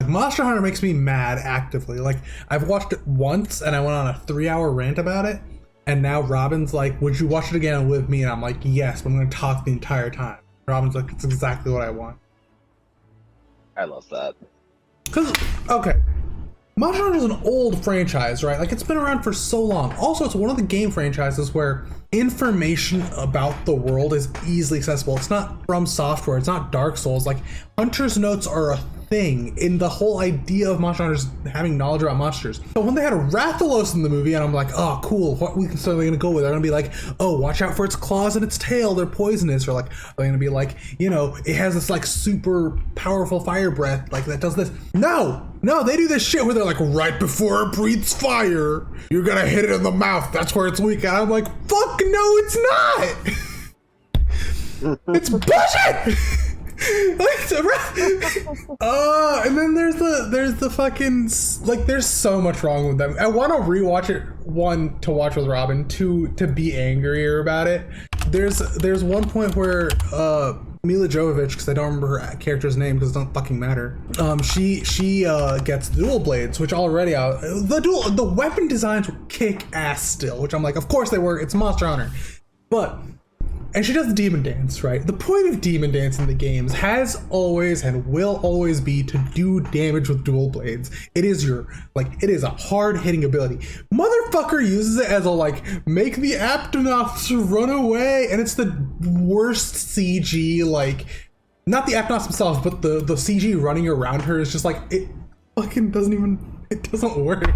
like Monster Hunter makes me mad actively. Like I've watched it once and I went on a 3-hour rant about it, and now Robin's like, would you watch it again with me? And I'm like, yes, but I'm gonna talk the entire time. Robin's like, it's exactly what I want. I love that. Cause okay, Monster Hunter is an old franchise, right? Like it's been around for so long. Also, it's one of the game franchises where information about the world is easily accessible. It's not From Software, it's not Dark Souls. Like Hunter's Notes are a thing in the whole idea of Monster Hunters having knowledge about monsters. So when they had Rathalos in the movie, and I'm like, oh cool, what we can certainly gonna go with? They're gonna be like, oh, watch out for its claws and its tail, they're poisonous, or like they're gonna be like, you know, it has this like super powerful fire breath, like that does this. No, they do this shit where they're like, right before it breathes fire, you're gonna hit it in the mouth, that's where it's weak. And I'm like, fuck no, it's not. It's bullshit. And then there's the fucking, like, there's so much wrong with them. I want to rewatch it, one, to watch with Robin, two, to be angrier about it. There's one point where Mila Jovovich, because I don't remember her character's name because it doesn't fucking matter, she gets dual blades, which already the weapon designs were kick ass still, which I'm like, of course they were, it's Monster Hunter. And she does the demon dance, right? The point of demon dance in the games has always and will always be to do damage with dual blades. It is it is a hard hitting ability. Motherfucker uses it as a like, make the Aptonoths run away, and it's the worst CG, like, not the Aptonoths themselves, but the CG running around her is just like, it fucking it doesn't work.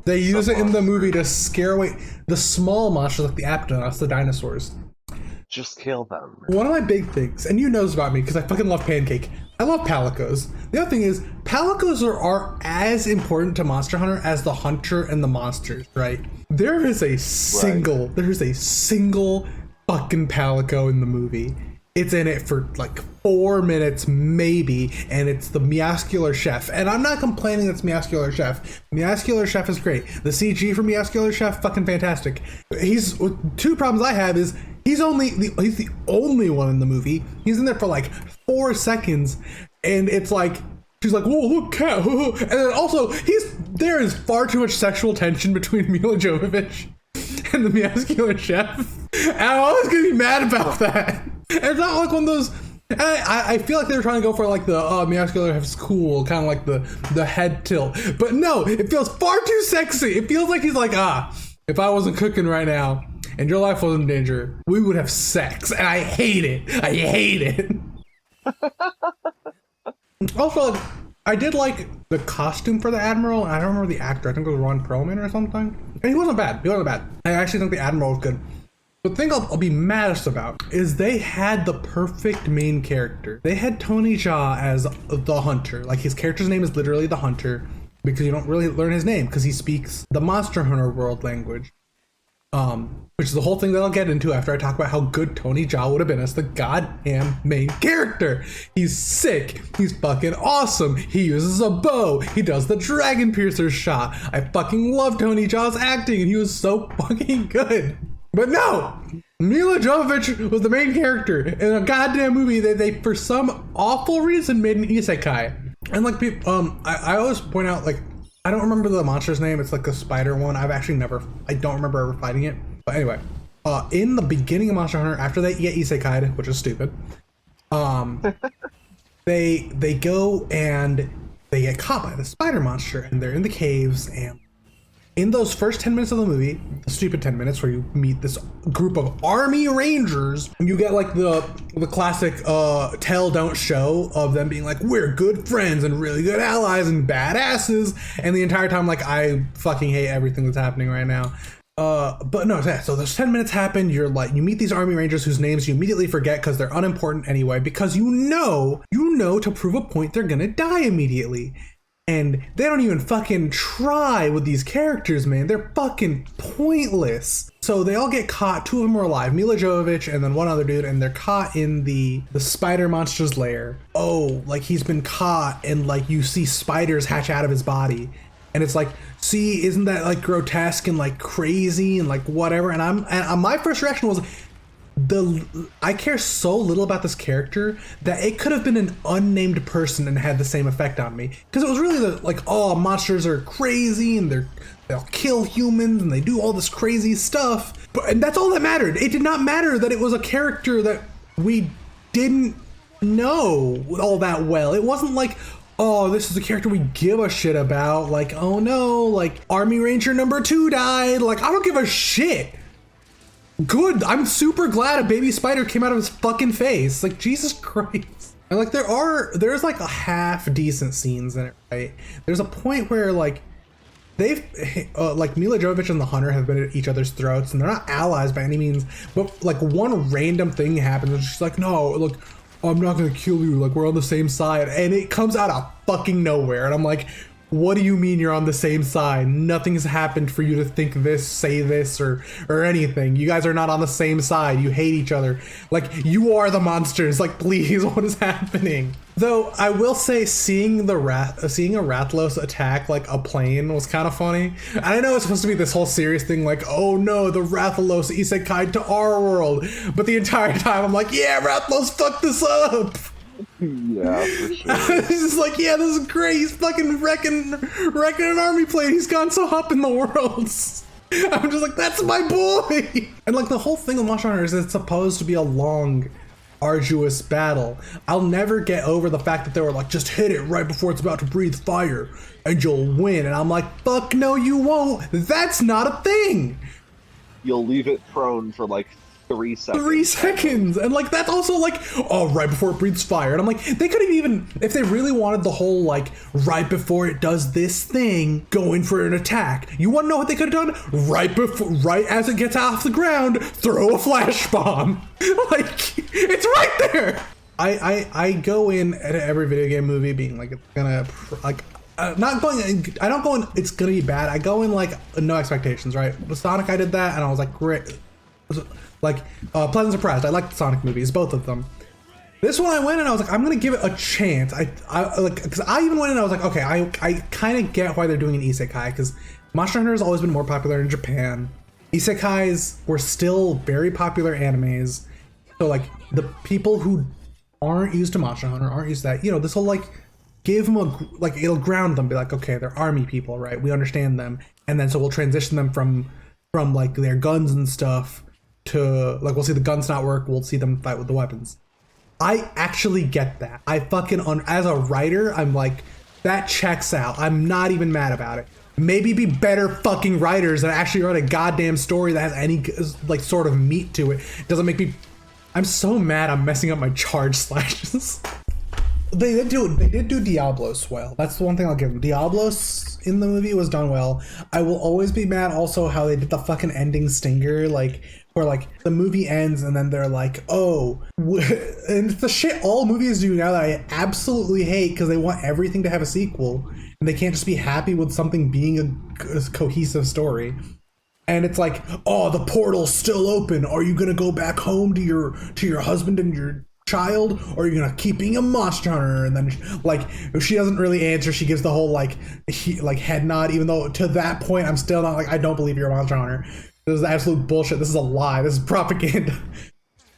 They use it in the movie to scare away the small monsters like the Aptonoths, the dinosaurs. Just kill them. One of my big things, and you knows about me because I fucking love Pancake. I love Palicos. The other thing is, Palicos are as important to Monster Hunter as the hunter and the monsters, right? There is a single fucking Palico in the movie. It's in it for like 4 minutes maybe, and it's the Meowscular Chef. And I'm not complaining it's Meowscular Chef. Meowscular Chef is great. The CG for Meowscular Chef, fucking fantastic. Two problems I have is, he's the only one in the movie. He's in there for like 4 seconds, and it's like, she's like, whoa, look, cat. And then also, there is far too much sexual tension between Mila Jovovich and the Meowscular Chef. And I'm always gonna be mad about that. And it's not like one of those, and I feel like they were trying to go for like the, Meowscular Chef's cool, kind of like the head tilt. But no, it feels far too sexy. It feels like he's like, if I wasn't cooking right now, and your life wasn't in danger, we would have sex. And I hate it. Also, like, I did like the costume for the Admiral, and I don't remember the actor. I think it was Ron Perlman or something. And he wasn't bad. I actually think the Admiral was good. The thing I'll be maddest about is they had the perfect main character. They had Tony Jaa as the hunter. Like, his character's name is literally the hunter, because you don't really learn his name because he speaks the Monster Hunter world language. Which is the whole thing that I'll get into after I talk about how good Tony Jaa would have been as the goddamn main character. He's sick. He's fucking awesome. He uses a bow. He does the Dragon Piercer shot. I fucking love Tony Jaa's acting, and he was so fucking good. But no! Mila Jovovich was the main character in a goddamn movie that they, for some awful reason, made an isekai. And like, people, I always point out, like, I don't remember the monster's name. It's like the spider one. I don't remember ever fighting it. But anyway, in the beginning of Monster Hunter, after they get isekai'd, which is stupid, they go and they get caught by the spider monster, and they're in the caves, and in those first 10 minutes of the movie, the stupid 10 minutes where you meet this group of army rangers, and you get like the classic tell don't show of them being like, we're good friends and really good allies and badasses, and the entire time, like, I fucking hate everything that's happening right now. But no, yeah, so those 10 minutes happen, you meet these army rangers whose names you immediately forget because they're unimportant anyway, because you know to prove a point they're gonna die immediately. And they don't even fucking try with these characters, man. They're fucking pointless. So they all get caught. 2 of them are alive, Mila Jovovich and then one other dude, and they're caught in the spider monster's lair. Oh, like, he's been caught, and like you see spiders hatch out of his body. And it's like, see, isn't that like grotesque and like crazy and like whatever? And my first reaction was, I care so little about this character that it could have been an unnamed person and had the same effect on me, because it was really like, oh, monsters are crazy and they'll kill humans and they do all this crazy stuff, and that's all that mattered. It did not matter that it was a character that we didn't know all that well. It wasn't like, oh, this is a character we give a shit about, like, oh no, like Army Ranger number 2 died, like I don't give a shit. Good, I'm super glad a baby spider came out of his fucking face. Like, Jesus Christ. And like there's like a half decent scenes in it, right? There's a point where like they've like Mila Jovovich and the Hunter have been at each other's throats, and they're not allies by any means, but like one random thing happens and she's like, no, look, I'm not gonna kill you, like we're on the same side, and it comes out of fucking nowhere, and I'm like, what do you mean you're on the same side? Nothing's happened for you to think this, say this, or anything. You guys are not on the same side. You hate each other. Like, you are the monsters. Like, please, what is happening? Though I will say, seeing a Rathalos attack like a plane was kind of funny. I know it's supposed to be this whole serious thing, like, oh no, the Rathalos isekai to our world. But the entire time I'm like, yeah, Rathalos fucked this up. Yeah, for sure. It's just like, yeah, this is great. He's fucking wrecking an army plane. He's gone so up in the world. I'm just like, that's my boy. And like the whole thing with Monster Hunter is it's supposed to be a long, arduous battle. I'll never get over the fact that they were like, just hit it right before it's about to breathe fire and you'll win. And I'm like, fuck no, you won't. That's not a thing. You'll leave it prone for like 3 seconds. 3 seconds. And like that's also like, oh, right before it breathes fire. And I'm like, they could have even, if they really wanted the whole like right before it does this thing, go in for an attack. You want to know what they could have done? Right as it gets off the ground, throw a flash bomb. Like, it's right there. I go in at every video game movie being like, it's gonna like, I don't go in, it's gonna be bad. I go in like no expectations, right? With Sonic I did that and I was like, great. Like, pleasant surprise. I like the Sonic movies, both of them. This one I went and I was like, I'm gonna give it a chance. I like, because I even went and I was like, okay, I kind of get why they're doing an isekai, because Monster Hunter has always been more popular in Japan. Isekais were still very popular animes, so like the people who aren't used to Monster Hunter, aren't used to that, you know, this will like give them like, it'll ground them, be like, okay, they're army people, right? We understand them, and then so we'll transition them from like their guns and stuff to like, we'll see the guns not work, we'll see them fight with the weapons. I actually get that. I fucking, as a writer, I'm like, that checks out. I'm not even mad about it. Maybe be better fucking writers that actually write a goddamn story that has any like sort of meat to it. Doesn't make me, I'm so mad I'm messing up my charge slashes. They did do Diablos well. That's the one thing I'll give them. Diablos in the movie was done well. I will always be mad also how they did the fucking ending stinger, like where like the movie ends and then they're like, oh, and it's the shit all movies do now that I absolutely hate, because they want everything to have a sequel and they can't just be happy with something being a cohesive story. And it's like, oh, the portal's still open. Are you gonna go back home to your husband and your child, or are you gonna keep being a monster hunter? And then like, if she doesn't really answer, she gives the whole like head nod, even though to that point I'm still not like, I don't believe you're a monster hunter. This is absolute bullshit. This is a lie. This is propaganda.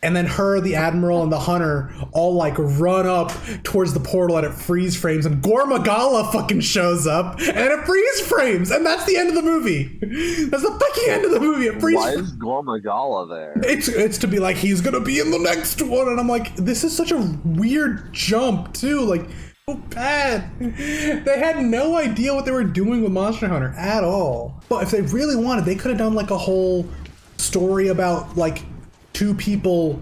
And then her, the Admiral, and the Hunter all like run up towards the portal and it freeze frames, and Gore Magala fucking shows up and it freeze frames, and that's the end of the movie. That's the fucking end of the movie. It freeze. Why is Gore Magala there? It's to be like, he's gonna be in the next one, and I'm like, this is such a weird jump too. Like, so bad. They had no idea what they were doing with Monster Hunter at all. But if they really wanted, they could have done like a whole story about like two people,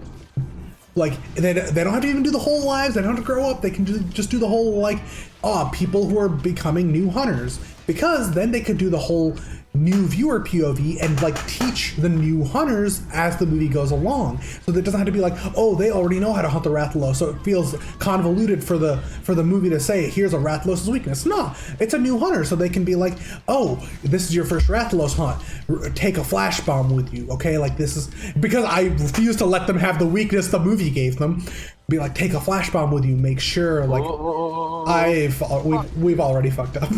like they don't have to even do the whole lives, they don't have to grow up, they can just do the whole like, people who are becoming new hunters, because then they could do the whole new viewer POV and like teach the new hunters as the movie goes along, so that it doesn't have to be like, oh, they already know how to hunt the Rathalos, so it feels convoluted for the movie to say, here's a Rathalos' weakness. No, it's a new hunter, so they can be like, oh, this is your first Rathalos hunt, take a flash bomb with you, okay? Like, this is because I refuse to let them have the weakness the movie gave them. Be like, take a flash bomb with you, make sure, like, we've already fucked up.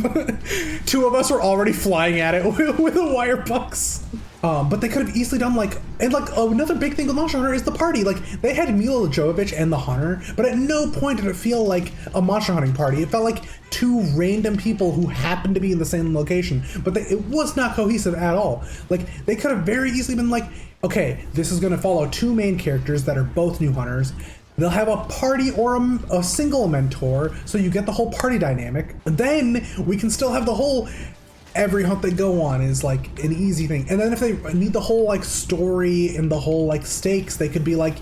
Two of us were already flying at it with a wire pucks. But they could have easily done like, and like another big thing with Monster Hunter is the party. Like they had Mila Jovovich and the Hunter, but at no point did it feel like a monster hunting party. It felt like two random people who happened to be in the same location, but it was not cohesive at all. Like they could have very easily been like, okay, this is going to follow two main characters that are both new hunters. They'll have a party or a single mentor, so you get the whole party dynamic. Then we can still have the whole every hunt they go on is like an easy thing. And then if they need the whole like story and the whole like stakes, they could be like,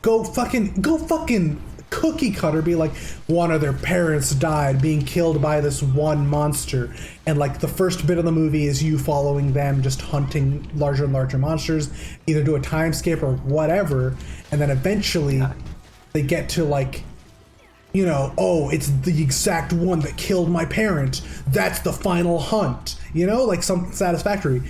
go fucking cookie cutter, be like, one of their parents died being killed by this one monster, and like the first bit of the movie is you following them just hunting larger and larger monsters, either do a time skip or whatever, and then eventually they get to like, you know, oh, it's the exact one that killed my parent. That's the final hunt. You know, like something satisfactory.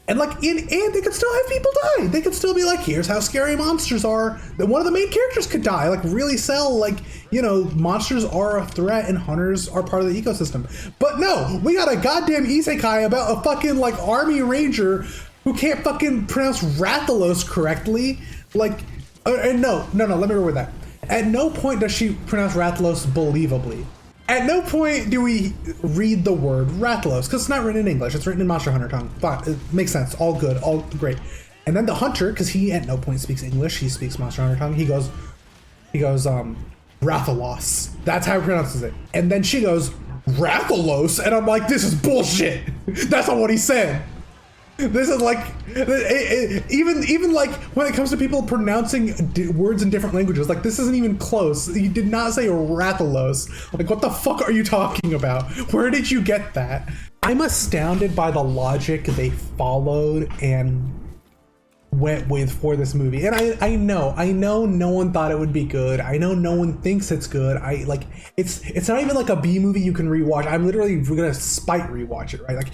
And like and they could still have people die. They could still be like, here's how scary monsters are. Then one of the main characters could die. Like really sell like, you know, monsters are a threat and hunters are part of the ecosystem. But no, we got a goddamn isekai about a fucking like army ranger who can't fucking pronounce Rathalos correctly. Like, and no, let me reword that. At no point does she pronounce Rathalos believably. At no point do we read the word Rathalos, because it's not written in English, it's written in Monster Hunter tongue. Fine, it makes sense, all good, all great. And then the hunter, because he at no point speaks English, he speaks Monster Hunter tongue, he goes, Rathalos. That's how he pronounces it. And then she goes, Rathalos, and I'm like, this is bullshit. That's not what he said. This is like, even like when it comes to people pronouncing words in different languages, like this isn't even close. You did not say Rathalos. Like, what the fuck are you talking about? Where did you get that? I'm astounded by the logic they followed and went with for this movie. And I know no one thought it would be good. I know no one thinks it's good. I like, it's not even like a B movie you can rewatch. I'm literally gonna spite rewatch it, right? Like,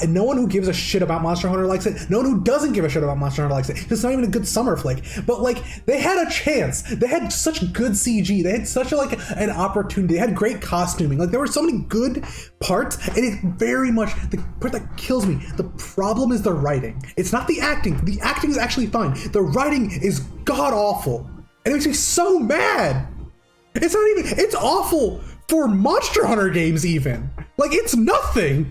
no one who gives a shit about Monster Hunter likes it. No one who doesn't give a shit about Monster Hunter likes it. It's not even a good summer flick. But like, they had a chance. They had such good CG. They had such an opportunity. They had great costuming. Like, there were so many good parts, and it very much, the part that kills me, the problem is the writing. It's not the acting. The acting is actually fine. The writing is god awful. And it makes me so mad. It's not even, it's awful for Monster Hunter games even. Like, it's nothing.